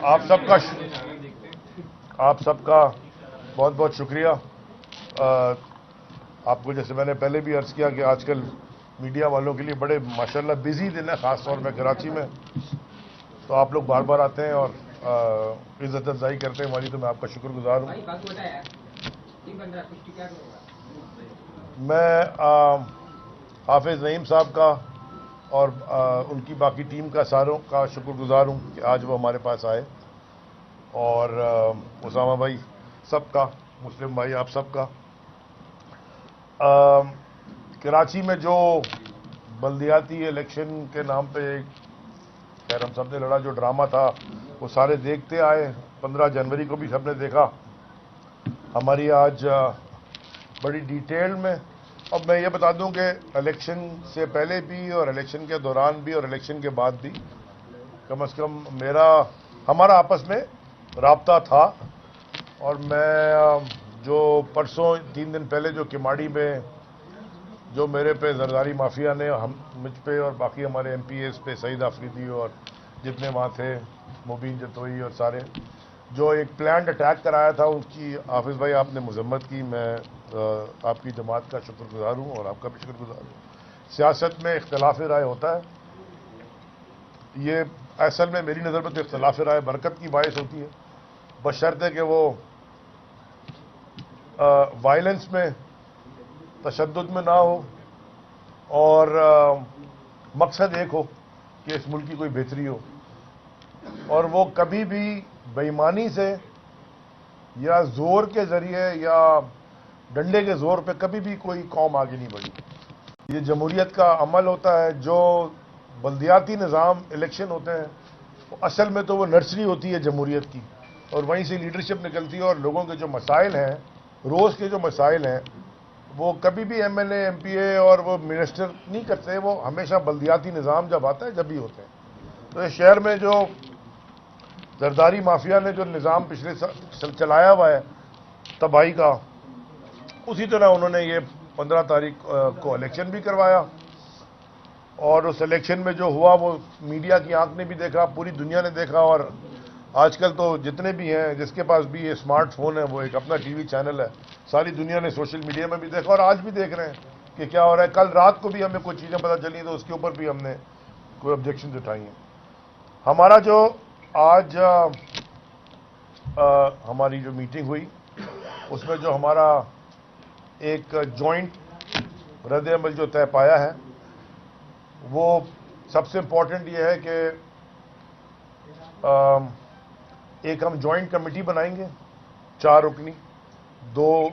آپ سب کا بہت بہت شکریہ. آپ کو جیسے میں نے پہلے بھی عرض کیا کہ آج کل میڈیا والوں کے لیے بڑے ماشاءاللہ بزی دن ہے، خاص طور پہ کراچی میں. تو آپ لوگ بار بار آتے ہیں اور عزت افزائی کرتے ہیں ہماری، تو میں آپ کا شکر گزار ہوں. میں حافظ نعیم صاحب کا اور ان کی باقی ٹیم کا ساروں کا شکر گزار ہوں کہ آج وہ ہمارے پاس آئے، اور اسامہ بھائی سب کا، مسلم بھائی آپ سب کا. کراچی میں جو بلدیاتی الیکشن کے نام پہ خیر ہم سب نے لڑا، جو ڈرامہ تھا وہ سارے دیکھتے آئے. 15 جنوری کو بھی سب نے دیکھا. ہماری آج بڑی ڈیٹیل میں، اب میں یہ بتا دوں کہ الیکشن سے پہلے بھی اور الیکشن کے دوران بھی اور الیکشن کے بعد بھی کم از کم ہمارا آپس میں رابطہ تھا. اور میں جو پرسوں 3 دن پہلے جو کماڑی میں جو میرے پہ زرداری مافیا نے مجھ پہ اور باقی ہمارے ایم پی ایز پہ، سعید آفریدی اور جتنے وہاں تھے، مبین جتوئی اور سارے، جو ایک پلانڈ اٹیک کرایا تھا، ان کی حافظ بھائی آپ نے مذمت کی. میں آپ کی جماعت کا شکر گزار ہوں اور آپ کا بھی شکر گزار ہوں. سیاست میں اختلاف رائے ہوتا ہے، یہ اصل میں میری نظر میں تو اختلاف رائے برکت کی باعث ہوتی ہے، بشرطے کہ وہ وائلنس میں، تشدد میں نہ ہو، اور مقصد ایک ہو کہ اس ملک کی کوئی بہتری ہو. اور وہ کبھی بھی بے ایمانی سے یا زور کے ذریعے یا ڈنڈے کے زور پہ کبھی بھی کوئی قوم آگے نہیں بڑھی. یہ جمہوریت کا عمل ہوتا ہے. جو بلدیاتی نظام الیکشن ہوتے ہیں، اصل میں تو وہ نرسری ہوتی ہے جمہوریت کی، اور وہیں سے لیڈرشپ نکلتی ہے. اور لوگوں کے جو مسائل ہیں، روز کے جو مسائل ہیں، وہ کبھی بھی M L A, M P A اور وہ منسٹر نہیں کرتے. وہ ہمیشہ بلدیاتی نظام جب آتا ہے جب بھی ہوتے ہیں. تو اس شہر میں جو زرداری مافیا نے جو نظام پچھلے سال چلایا ہوا ہے تباہی کا، اسی طرح انہوں نے یہ 15 تاریخ کو الیکشن بھی کروایا. اور اس الیکشن میں جو ہوا وہ میڈیا کی آنکھ نے بھی دیکھا، پوری دنیا نے دیکھا. اور آج کل تو جتنے بھی ہیں، جس کے پاس بھی یہ اسمارٹ فون ہے، وہ ایک اپنا ٹی وی چینل ہے، ساری دنیا نے سوشل میڈیا میں بھی دیکھا اور آج بھی دیکھ رہے ہیں کہ کیا ہو رہا ہے. کل رات کو بھی ہمیں کچھ چیزیں پتہ چلی تو اس کے اوپر بھی ہم نے کوئی آبجیکشنز اٹھائی ہیں. ہمارا جو آج ہماری جو میٹنگ ہوئی، اس میں جو ہمارا ایک جوائنٹ رد عمل جو طے پایا ہے، وہ سب سے امپورٹنٹ یہ ہے کہ ایک ہم جوائنٹ کمیٹی بنائیں گے، 4 رکنی، 2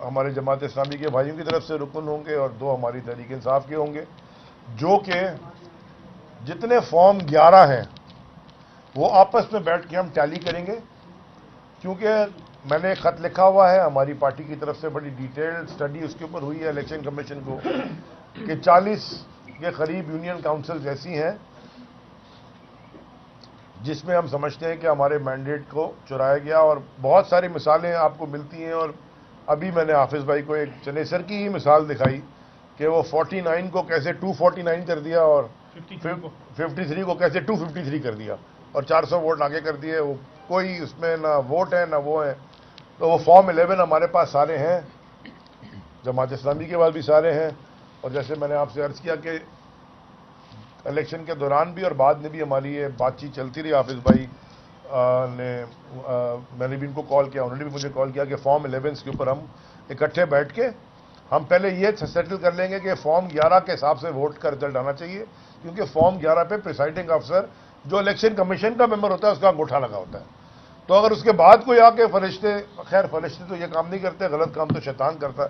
ہمارے جماعت اسلامی کے بھائیوں کی طرف سے رکن ہوں گے اور 2 ہماری تحریک انصاف کے ہوں گے، جو کہ جتنے فارم 11 ہیں وہ آپس میں بیٹھ کے ہم ٹیلی کریں گے. کیونکہ میں نے ایک خط لکھا ہوا ہے ہماری پارٹی کی طرف سے، بڑی ڈیٹیل سٹڈی اس کے اوپر ہوئی ہے الیکشن کمیشن کو، کہ 40 کے قریب یونین کاؤنسلز ایسی ہیں جس میں ہم سمجھتے ہیں کہ ہمارے مینڈیٹ کو چرایا گیا. اور بہت ساری مثالیں آپ کو ملتی ہیں. اور ابھی میں نے حافظ بھائی کو ایک چنیسر کی ہی مثال دکھائی کہ وہ 49 کو کیسے 249 کر دیا اور 53 کو کیسے 253 کر دیا اور 400 ووٹ آگے کر دیے. وہ کوئی اس میں نہ ووٹ ہے نہ وہ ہے. تو وہ فارم 11 ہمارے پاس سارے ہیں، جماعت اسلامی کے پاس بھی سارے ہیں. اور جیسے میں نے آپ سے عرض کیا کہ الیکشن کے دوران بھی اور بعد میں بھی ہماری یہ بات چیت چلتی رہی. حافظ بھائی میں نے بھی ان کو کال کیا، انہوں نے بھی مجھے کال کیا کہ فارم 11 کے اوپر ہم اکٹھے بیٹھ کے ہم پہلے یہ سیٹل کر لیں گے کہ فارم 11 کے حساب سے ووٹ کا رزلٹ آنا چاہیے. کیونکہ فارم 11 پہ پریسائڈنگ افسر جو الیکشن کمیشن کا ممبر ہوتا ہے اس کا انگوٹھا لگا ہوتا ہے. تو اگر اس کے بعد کوئی آ کے فرشتے تو یہ کام نہیں کرتے، غلط کام تو شیطان کرتا ہے.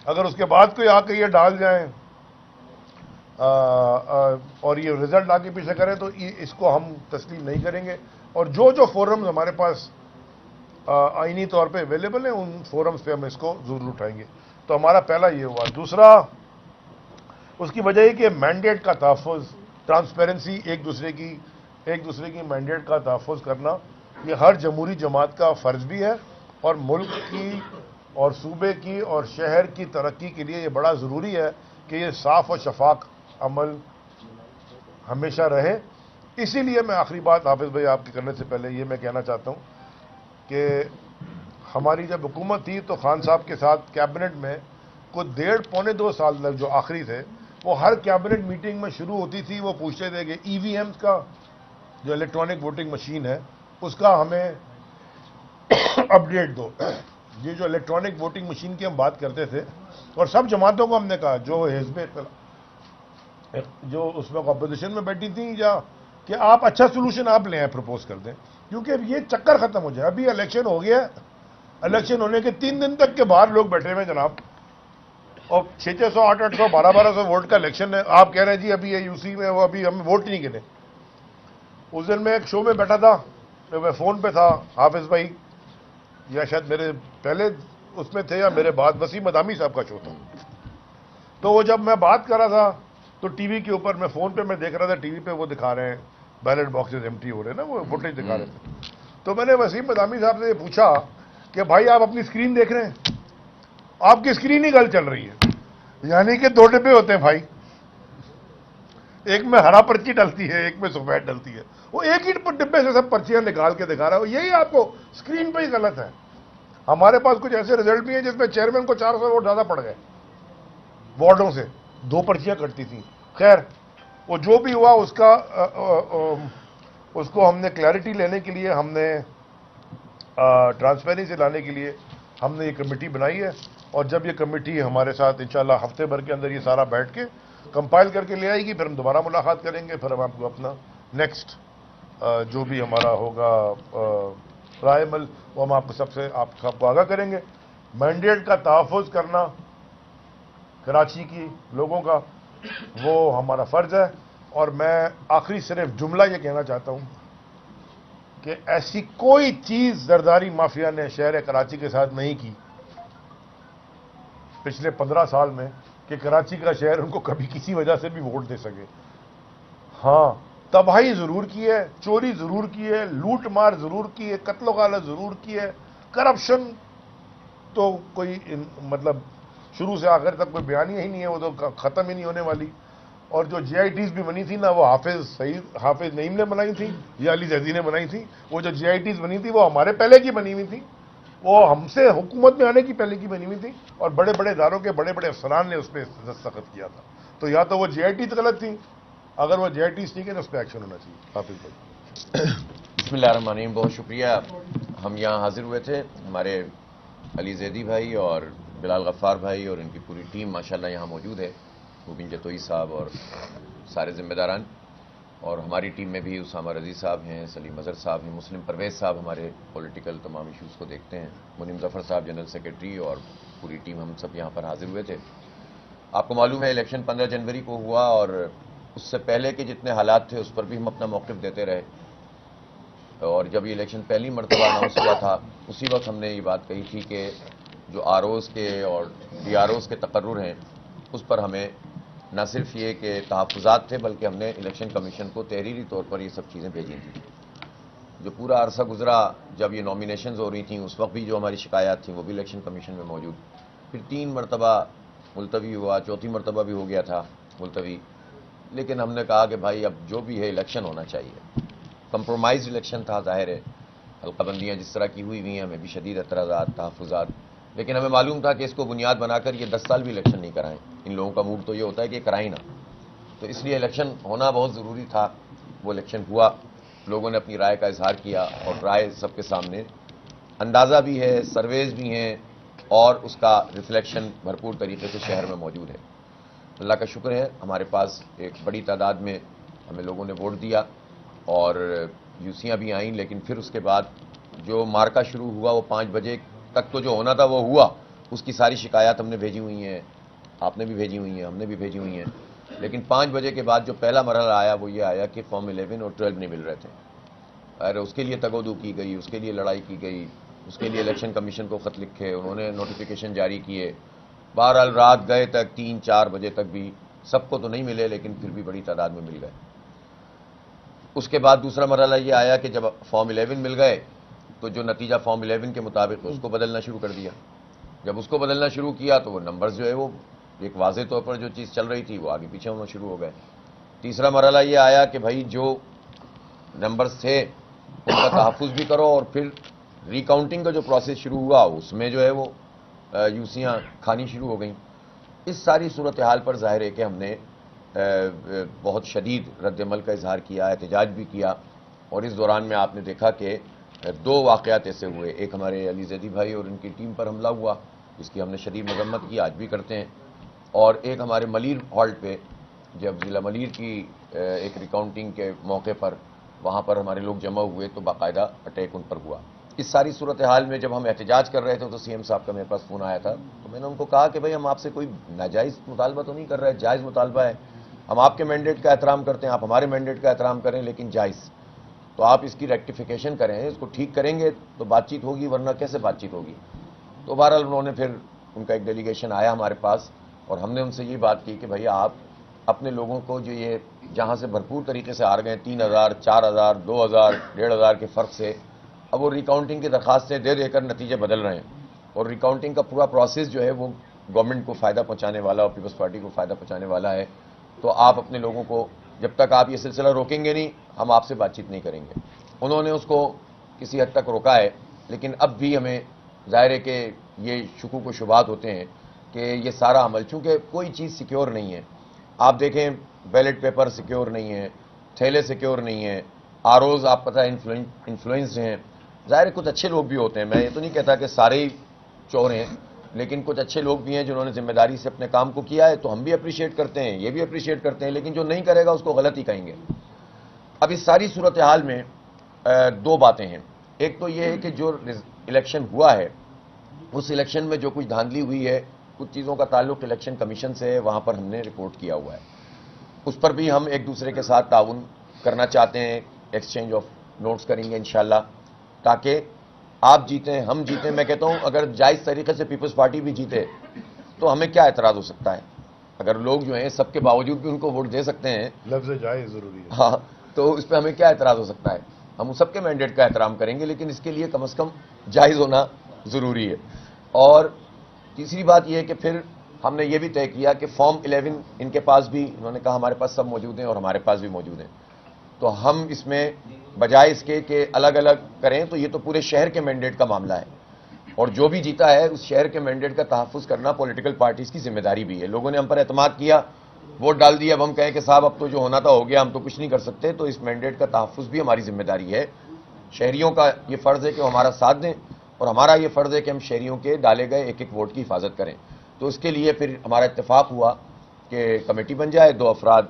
اگر اس کے بعد کوئی آ کے یہ ڈال جائیں اور یہ رزلٹ آگے پیچھے کریں تو اس کو ہم تسلیم نہیں کریں گے. اور جو فورمز ہمارے پاس آئینی طور پہ اویلیبل ہیں، ان فورمز پہ ہم اس کو ضرور اٹھائیں گے. تو ہمارا پہلا یہ ہوا. دوسرا، اس کی وجہ یہ کہ مینڈیٹ کا تحفظ، ٹرانسپیرنسی، ایک دوسرے کی مینڈیٹ کا تحفظ کرنا، یہ ہر جمہوری جماعت کا فرض بھی ہے. اور ملک کی اور صوبے کی اور شہر کی ترقی کے لیے یہ بڑا ضروری ہے کہ یہ صاف و شفاف عمل ہمیشہ رہے. اسی لیے میں آخری بات حافظ بھائی آپ کے کرنے سے پہلے یہ میں کہنا چاہتا ہوں کہ ہماری جب حکومت تھی تو خان صاحب کے ساتھ کیبنٹ میں کوئی 1.5-2 سال تک جو آخری تھے وہ ہر کیبنٹ میٹنگ میں شروع ہوتی تھی، وہ پوچھتے تھے کہ ای وی ایم کا جو الیکٹرانک ووٹنگ مشین ہے اس کا ہمیں اپڈیٹ دو۔ یہ جو الیکٹرانک ووٹنگ مشین کی ہم بات کرتے تھے اور سب جماعتوں کو ہم نے کہا جو حزب جو اس میں اپوزیشن میں بیٹھی تھیں یا کہ آپ اچھا سولوشن آپ لے آئیں، پروپوز کر دیں، کیونکہ اب یہ چکر ختم ہو جائے۔ ابھی الیکشن ہو گیا، الیکشن ہونے کے 3 دن تک کے باہر لوگ بیٹھے ہوئے جناب، اور 600 800 1200 ووٹ کا الیکشن ہے، آپ کہہ رہے ہیں جی ابھی یو سی میں وہ ابھی ہم ووٹ نہیں گنے۔ اس دن میں ایک شو میں بیٹھا تھا، میں فون پہ تھا، حافظ بھائی یا شاید میرے پہلے اس میں تھے یا میرے بعد، وسیم مدامی صاحب کا شو تھا، تو وہ جب میں بات کر رہا تھا تو ٹی وی کے اوپر میں فون پہ میں دیکھ رہا تھا، ٹی وی پہ وہ دکھا رہے ہیں بیلٹ باکسز ایمٹی ہو رہے ہیں نا، وہ فوٹیج دکھا رہے تھے، تو میں نے وسیم مدامی صاحب سے یہ پوچھا کہ بھائی آپ اپنی اسکرین دیکھ رہے ہیں؟ آپ کی اسکرین ہی گل چل رہی ہے، یعنی کہ 2 ڈبے ہوتے ہیں بھائی، ایک میں ہرا پرچی ڈلتی ہے، ایک میں سفید ڈلتی ہے، وہ ایک ہی ڈبے سے سب پرچیاں نکال کے دکھا رہا ہے، یہی آپ کو اسکرین پہ ہی غلط ہے۔ ہمارے پاس کچھ ایسے رزلٹ بھی ہیں جس میں چیئرمین کو 400 ووٹ زیادہ پڑ گئے وارڈوں سے، 2 پرچیاں کٹتی تھیں۔ خیر وہ جو بھی ہوا اس کو ہم نے کلیئرٹی لینے کے لیے، ہم نے ٹرانسپیرنسی لانے کے لیے ہم نے یہ کمیٹی بنائی ہے، اور جب یہ کمیٹی ہمارے ساتھ انشاءاللہ ہفتے بھر کے اندر یہ سارا بیٹھ کے کمپائل کر کے لے آئے گی، پھر ہم دوبارہ ملاقات کریں گے، پھر ہم آپ کو اپنا نیکسٹ جو بھی ہمارا ہوگا رائے عمل وہ ہم آپ کو آگاہ کریں گے۔ مینڈیٹ کا تحفظ کرنا کراچی کی لوگوں کا وہ ہمارا فرض ہے، اور میں آخری صرف جملہ یہ کہنا چاہتا ہوں کہ ایسی کوئی چیز زرداری مافیا نے شہر کراچی کے ساتھ نہیں کی پچھلے 15 سال میں کہ کراچی کا شہر ان کو کبھی کسی وجہ سے بھی ووٹ دے سکے۔ ہاں تباہی ضرور کی ہے، چوری ضرور کی ہے، لوٹ مار ضرور کی ہے، قتل و غارت ضرور کی ہے، کرپشن تو کوئی مطلب شروع سے آخر تک کوئی بیان ہی نہیں ہے، وہ تو ختم ہی نہیں ہونے والی۔ اور جو جے آئی ٹیز بھی بنی تھی نا، وہ حافظ نعیم نے بنائی تھی یا علی زیدی نے بنائی تھی، وہ جو جے آئی ٹیز بنی تھی وہ ہمارے پہلے کی بنی ہوئی تھی، وہ ہم سے حکومت میں آنے کی پہلے کی بنی ہوئی تھی، اور بڑے بڑے اداروں کے بڑے بڑے افسران نے اس پہ دستخط کیا تھا۔ تو یا تو وہ جے آئی ٹیز غلط تھی، اگر وہ جے آئی ٹیز ٹھیک ہے تو اس پہ ایکشن ہونا چاہیے۔ حافظ بھائی بسم اللہ الرحمن الرحیم، بہت شکریہ۔ ہم یہاں حاضر ہوئے تھے، ہمارے علی زیدی بھائی اور بلال غفار بھائی اور ان کی پوری ٹیم ماشاءاللہ یہاں موجود ہے، مبین جتوئی صاحب اور سارے ذمہ داران، اور ہماری ٹیم میں بھی اسامہ رضی صاحب ہیں، سلیم اظہر صاحب ہیں، مسلم پرویز صاحب ہمارے پولیٹیکل تمام ایشوز کو دیکھتے ہیں، منیم ظفر صاحب جنرل سیکرٹری، اور پوری ٹیم ہم سب یہاں پر حاضر ہوئے تھے۔ آپ کو معلوم ہے الیکشن 15 جنوری کو ہوا، اور اس سے پہلے کے جتنے حالات تھے اس پر بھی ہم اپنا موقف دیتے رہے، اور جب یہ الیکشن پہلی مرتبہ اناؤنس ہوا تھا اسی وقت ہم نے یہ بات کہی تھی کہ جو آر اوز کے اور ڈی آر اوز کے تقرر ہیں اس پر ہمیں نہ صرف یہ کہ تحفظات تھے، بلکہ ہم نے الیکشن کمیشن کو تحریری طور پر یہ سب چیزیں بھیجی تھیں۔ جو پورا عرصہ گزرا جب یہ نامینیشنز ہو رہی تھیں اس وقت بھی جو ہماری شکایات تھیں وہ بھی الیکشن کمیشن میں موجود، پھر 3 مرتبہ ملتوی ہوا، 4تھی مرتبہ بھی ہو گیا تھا ملتوی، لیکن ہم نے کہا کہ بھائی اب جو بھی ہے الیکشن ہونا چاہیے۔ کمپرومائز الیکشن تھا، ظاہر ہے حلقہ بندیاں جس طرح کی ہوئی ہیں، ہمیں بھی شدید اعتراضات، تحفظات، لیکن ہمیں معلوم تھا کہ اس کو بنیاد بنا کر یہ 10 سال بھی الیکشن نہیں کرائیں، ان لوگوں کا موڈ تو یہ ہوتا ہے کہ کرائیں نہ، تو اس لیے الیکشن ہونا بہت ضروری تھا۔ وہ الیکشن ہوا، لوگوں نے اپنی رائے کا اظہار کیا، اور رائے سب کے سامنے اندازہ بھی ہے، سرویز بھی ہیں، اور اس کا ریفلیکشن بھرپور طریقے سے شہر میں موجود ہے۔ اللہ کا شکر ہے ہمارے پاس ایک بڑی تعداد میں ہمیں لوگوں نے ووٹ دیا، اور یوسیاں بھی آئیں، لیکن پھر اس کے بعد جو مارکا شروع ہوا وہ 5 بجے تک تو جو ہونا تھا وہ ہوا، اس کی ساری شکایات ہم نے بھیجی ہوئی ہیں، آپ نے بھی بھیجی ہوئی ہیں، ہم نے بھی بھیجی ہوئی ہیں، لیکن 5 بجے کے بعد جو پہلا مرحلہ آیا وہ یہ آیا کہ فارم 11 اور 12 نہیں مل رہے تھے، اور اس کے لیے تگودو کی گئی، اس کے لیے لڑائی کی گئی، اس کے لیے الیکشن کمیشن کو خط لکھے، انہوں نے نوٹیفیکیشن جاری کیے، بہرحال رات گئے تک 3-4 بجے تک بھی سب کو تو نہیں ملے، لیکن پھر بھی بڑی تعداد میں مل گئے۔ اس کے بعد دوسرا مرحلہ یہ آیا کہ جب فارم 11 مل گئے تو جو نتیجہ فارم 11 کے مطابق اس کو بدلنا شروع کر دیا۔ جب اس کو بدلنا شروع کیا تو وہ نمبرز جو ہے وہ ایک واضح طور پر جو چیز چل رہی تھی وہ آگے پیچھے ہونا شروع ہو گئے۔ تیسرا مرحلہ یہ آیا کہ بھائی جو نمبرز تھے ان کا تحفظ بھی کرو، اور پھر ریکاؤنٹنگ کا جو پروسیس شروع ہوا اس میں جو ہے وہ یوسیاں کھانی شروع ہو گئیں۔ اس ساری صورتحال پر ظاہر ہے کہ ہم نے بہت شدید رد عمل کا اظہار کیا، احتجاج بھی کیا، اور اس دوران میں آپ نے دیکھا کہ دو واقعات ایسے ہوئے، ایک ہمارے علی زیدی بھائی اور ان کی ٹیم پر حملہ ہوا جس کی ہم نے شدید مذمت کی، آج بھی کرتے ہیں، اور ایک ہمارے ملیر ہالٹ پہ جب ضلع ملیر کی ایک ریکاؤنٹنگ کے موقع پر وہاں پر ہمارے لوگ جمع ہوئے تو باقاعدہ اٹیک ان پر ہوا۔ اس ساری صورتحال میں جب ہم احتجاج کر رہے تھے تو سی ایم صاحب کا میرے پاس فون آیا تھا، تو میں نے ان کو کہا کہ بھائی ہم آپ سے کوئی ناجائز مطالبہ تو نہیں کر رہے، جائز مطالبہ ہے، ہم آپ کے مینڈیٹ کا احترام کرتے ہیں، آپ ہمارے مینڈیٹ کا احترام کریں لیکن جائز، تو آپ اس کی ریکٹیفیکیشن کریں، اس کو ٹھیک کریں گے تو بات چیت ہوگی، ورنہ کیسے بات چیت ہوگی۔ تو بہرحال انہوں نے پھر ان کا ایک ڈیلیگیشن آیا ہمارے پاس اور ہم نے ان سے یہ بات کی کہ بھائی آپ اپنے لوگوں کو جو یہ جہاں سے بھرپور طریقے سے ہار گئے 3000 4000 2000 1500 کے فرق سے، اب وہ ریکاؤنٹنگ کی درخواستیں دے دے کر نتیجے بدل رہے ہیں، اور ریکاؤنٹنگ کا پورا پروسیس جو ہے وہ گورنمنٹ کو فائدہ پہنچانے والا اور پیپلز پارٹی کو فائدہ پہنچانے والا ہے، تو آپ اپنے لوگوں کو جب تک آپ یہ سلسلہ روکیں گے نہیں ہم آپ سے بات چیت نہیں کریں گے۔ انہوں نے اس کو کسی حد تک روکا ہے، لیکن اب بھی ہمیں ظاہر ہے کہ یہ شکوک و شبہات ہوتے ہیں کہ یہ سارا عمل چونکہ کوئی چیز سیکیور نہیں ہے، آپ دیکھیں بیلٹ پیپر سیکیور نہیں ہے، تھیلے سیکیور نہیں ہے، آروز آپ پتہ انفلوئنسڈ ہیں، ظاہر ہے کچھ اچھے لوگ بھی ہوتے ہیں، میں یہ تو نہیں کہتا کہ سارے ہی چور ہیں، لیکن کچھ اچھے لوگ بھی ہیں جنہوں نے ذمہ داری سے اپنے کام کو کیا ہے، تو ہم بھی اپریشیٹ کرتے ہیں، یہ بھی اپریشیٹ کرتے ہیں، لیکن جو نہیں کرے گا اس کو غلط ہی کہیں گے۔ اب اس ساری صورتحال میں دو باتیں ہیں، ایک تو یہ ہے کہ جو الیکشن ہوا ہے اس الیکشن میں جو کچھ دھاندلی ہوئی ہے، کچھ چیزوں کا تعلق الیکشن کمیشن سے ہے، وہاں پر ہم نے رپورٹ کیا ہوا ہے، اس پر بھی ہم ایک دوسرے کے ساتھ تعاون کرنا چاہتے ہیں، ایکسچینج آف نوٹس کریں گے انشاءاللہ، تاکہ آپ جیتیں ہم جیتیں۔ میں کہتا ہوں اگر جائز طریقے سے پیپلز پارٹی بھی جیتے تو ہمیں کیا اعتراض ہو سکتا ہے، اگر لوگ جو ہیں سب کے باوجود بھی ان کو ووٹ دے سکتے ہیں، لفظ جائز ضروری ہے، ہاں، تو اس پہ ہمیں کیا اعتراض ہو سکتا ہے، ہم سب کے مینڈیٹ کا احترام کریں گے، لیکن اس کے لیے کم از کم جائز ہونا ضروری ہے۔ اور تیسری بات یہ ہے کہ پھر ہم نے یہ بھی طے کیا کہ فارم 11 ان کے پاس بھی، انہوں نے کہا ہمارے پاس سب موجود ہیں اور ہمارے پاس بھی موجود ہیں، تو ہم اس میں بجائے اس کے کہ الگ الگ کریں تو یہ تو پورے شہر کے مینڈیٹ کا معاملہ ہے، اور جو بھی جیتا ہے اس شہر کے مینڈیٹ کا تحفظ کرنا پولیٹیکل پارٹیز کی ذمہ داری بھی ہے۔ لوگوں نے ہم پر اعتماد کیا، ووٹ ڈال دیا، اب ہم کہیں کہ صاحب اب تو جو ہونا تھا ہو گیا، ہم تو کچھ نہیں کر سکتے، تو اس مینڈیٹ کا تحفظ بھی ہماری ذمہ داری ہے۔ شہریوں کا یہ فرض ہے کہ وہ ہمارا ساتھ دیں، اور ہمارا یہ فرض ہے کہ ہم شہریوں کے ڈالے گئے ایک ایک ووٹ کی حفاظت کریں۔ تو اس کے لیے پھر ہمارا اتفاق ہوا کہ کمیٹی بن جائے، 2 افراد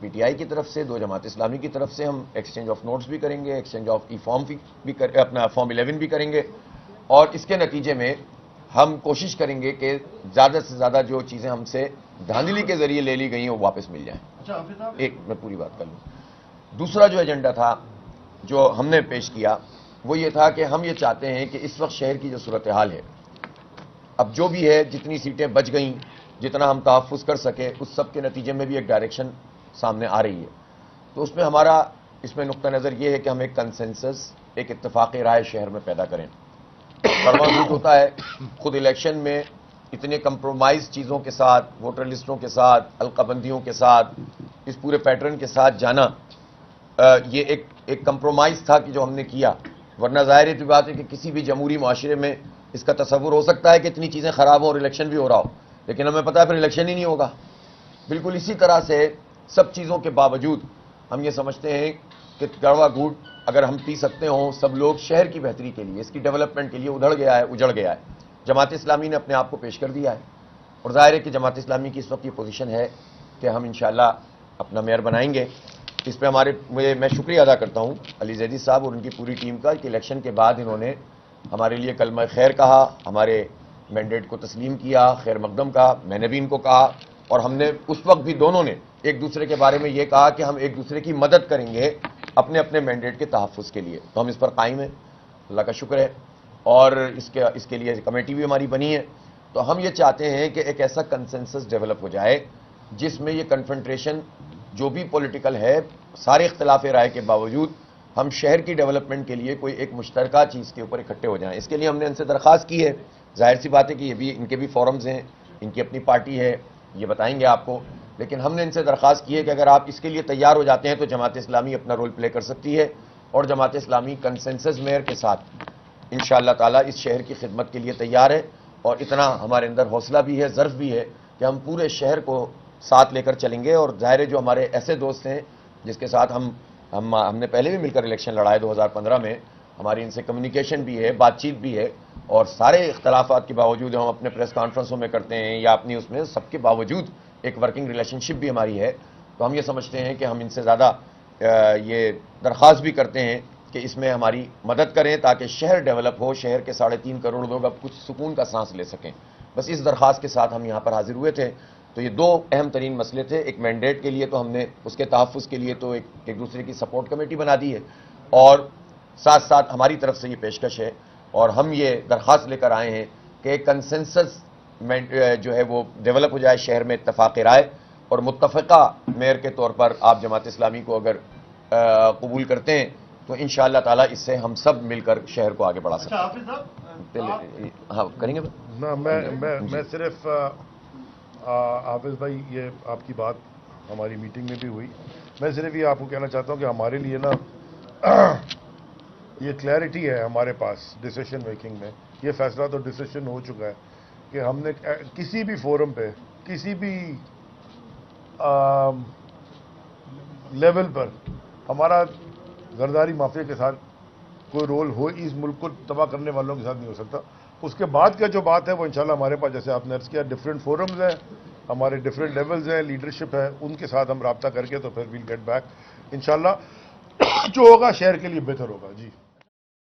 پی ٹی آئی کی طرف سے، 2 جماعت اسلامی کی طرف سے، ہم ایکسچینج آف نوٹس بھی کریں گے، ایکسچینج آف ای فارم بھی اپنا فارم 11 بھی کریں گے، اور اس کے نتیجے میں ہم کوشش کریں گے کہ زیادہ سے زیادہ جو چیزیں ہم سے دھاندلی کے ذریعے لے لی گئی ہیں وہ واپس مل جائیں۔ ایک میں پوری بات کر لوں۔ دوسرا جو ایجنڈا تھا جو ہم نے پیش کیا وہ یہ تھا کہ ہم یہ چاہتے ہیں کہ اس وقت شہر کی جو صورتحال ہے، اب جو بھی ہے جتنی سیٹیں بچ گئیں، جتنا ہم تحفظ کر سکے، اس سب کے نتیجے میں بھی ایک ڈائریکشن سامنے آ رہی ہے، تو اس میں ہمارا اس میں نقطہ نظر یہ ہے کہ ہم ایک کنسنسس، ایک اتفاق رائے شہر میں پیدا کریں۔ کڑوا جھوٹ ہوتا ہے خود الیکشن میں اتنے کمپرومائز چیزوں کے ساتھ، ووٹر لسٹوں کے ساتھ، حلقہ بندیوں کے ساتھ، اس پورے پیٹرن کے ساتھ جانا، یہ ایک کمپرومائز تھا کہ جو ہم نے کیا، ورنہ ظاہر سی بات ہے کہ کسی بھی جمہوری معاشرے میں اس کا تصور ہو سکتا ہے کہ اتنی چیزیں خراب ہوں اور الیکشن بھی ہو رہا ہو، لیکن ہمیں پتا ہے پھر الیکشن ہی نہیں ہوگا۔ بالکل اسی طرح سے سب چیزوں کے باوجود ہم یہ سمجھتے ہیں کہ کڑوا گھوٹ اگر ہم پی سکتے ہوں، سب لوگ شہر کی بہتری کے لیے، اس کی ڈیولپمنٹ کے لیے اجڑ گیا ہے، جماعت اسلامی نے اپنے آپ کو پیش کر دیا ہے، اور ظاہر ہے کہ جماعت اسلامی کی اس وقت یہ پوزیشن ہے کہ ہم انشاءاللہ اپنا میئر بنائیں گے۔ اس پہ میں شکریہ ادا کرتا ہوں علی زیدی صاحب اور ان کی پوری ٹیم کا کہ الیکشن کے بعد انہوں نے ہمارے لیے کلمہ خیر کہا، ہمارے مینڈیٹ کو تسلیم کیا، خیر مقدم کہا، میں نے بھی ان کو کہا، اور ہم نے اس وقت بھی دونوں نے ایک دوسرے کے بارے میں یہ کہا کہ ہم ایک دوسرے کی مدد کریں گے اپنے اپنے مینڈیٹ کے تحفظ کے لیے، تو ہم اس پر قائم ہیں، اللہ کا شکر ہے، اور اس کے لیے کمیٹی بھی ہماری بنی ہے۔ تو ہم یہ چاہتے ہیں کہ ایک ایسا کنسنسس ڈیولپ ہو جائے جس میں یہ کنفرنٹریشن جو بھی پولیٹیکل ہے، سارے اختلاف رائے کے باوجود ہم شہر کی ڈیولپمنٹ کے لیے کوئی ایک مشترکہ چیز کے اوپر اکٹھے ہو جائیں۔ اس کے لیے ہم نے ان سے درخواست کی ہے، ظاہر سی بات ہے کہ یہ بھی ان کے بھی فورمز ہیں، ان کی اپنی پارٹی ہے، یہ بتائیں گے آپ کو، لیکن ہم نے ان سے درخواست کی ہے کہ اگر آپ اس کے لیے تیار ہو جاتے ہیں تو جماعت اسلامی اپنا رول پلے کر سکتی ہے، اور جماعت اسلامی کنسنسس میئر کے ساتھ انشاءاللہ تعالیٰ اس شہر کی خدمت کے لیے تیار ہے، اور اتنا ہمارے اندر حوصلہ بھی ہے، ظرف بھی ہے کہ ہم پورے شہر کو ساتھ لے کر چلیں گے۔ اور ظاہر ہے جو ہمارے ایسے دوست ہیں جس کے ساتھ ہم نے پہلے بھی مل کر الیکشن لڑائے 2015 میں، ہماری ان سے کمیونیکیشن بھی ہے، بات چیت بھی ہے، اور سارے اختلافات کے باوجود ہم اپنے پریس کانفرنسوں میں کرتے ہیں یا اپنی اس میں، سب کے باوجود ایک ورکنگ ریلیشن شپ بھی ہماری ہے۔ تو ہم یہ سمجھتے ہیں کہ ہم ان سے زیادہ یہ درخواست بھی کرتے ہیں کہ اس میں ہماری مدد کریں تاکہ شہر ڈیولپ ہو، شہر کے 3.5 کروڑ لوگ اب کچھ سکون کا سانس لے سکیں۔ بس اس درخواست کے ساتھ ہم یہاں پر حاضر ہوئے تھے۔ تو یہ 2 اہم ترین مسئلے تھے، ایک مینڈیٹ کے لیے تو ہم نے اس کے تحفظ کے لیے تو ایک دوسرے کی سپورٹ کمیٹی بنا دی ہے، اور ساتھ ساتھ ہماری طرف سے یہ پیشکش ہے اور ہم یہ درخواست لے کر آئے ہیں کہ کنسنسس جو ہے وہ ڈیولپ ہو جائے شہر میں، اتفاق رائے، اور متفقہ میئر کے طور پر آپ جماعت اسلامی کو اگر قبول کرتے ہیں تو انشاءاللہ تعالیٰ اس سے ہم سب مل کر شہر کو آگے بڑھا سکتے ہیں۔ حافظ صاحب ہاں کریں گے نہ میں صرف حافظ بھائی، یہ آپ کی بات ہماری میٹنگ میں بھی ہوئی، میں صرف یہ آپ کو کہنا چاہتا ہوں کہ ہمارے لیے نا یہ کلیئرٹی ہے ہمارے پاس ڈیسیشن میکنگ میں، یہ فیصلہ تو ڈیسیشن ہو چکا ہے کہ ہم نے کسی بھی فورم پہ، کسی بھی لیول پر ہمارا زرداری مافیا کے ساتھ کوئی رول ہو، اس ملک کو تباہ کرنے والوں کے ساتھ نہیں ہو سکتا۔ اس کے بعد کا جو بات ہے وہ انشاءاللہ ہمارے پاس، جیسے آپ نے عرض کیا، ڈفرینٹ فورمز ہیں، ہمارے ڈفرینٹ لیولز ہیں، لیڈرشپ ہے، ان کے ساتھ ہم رابطہ کر کے تو پھر ویل گیٹ بیک انشاءاللہ۔ جو ہوگا شہر کے لیے بہتر ہوگا۔ جی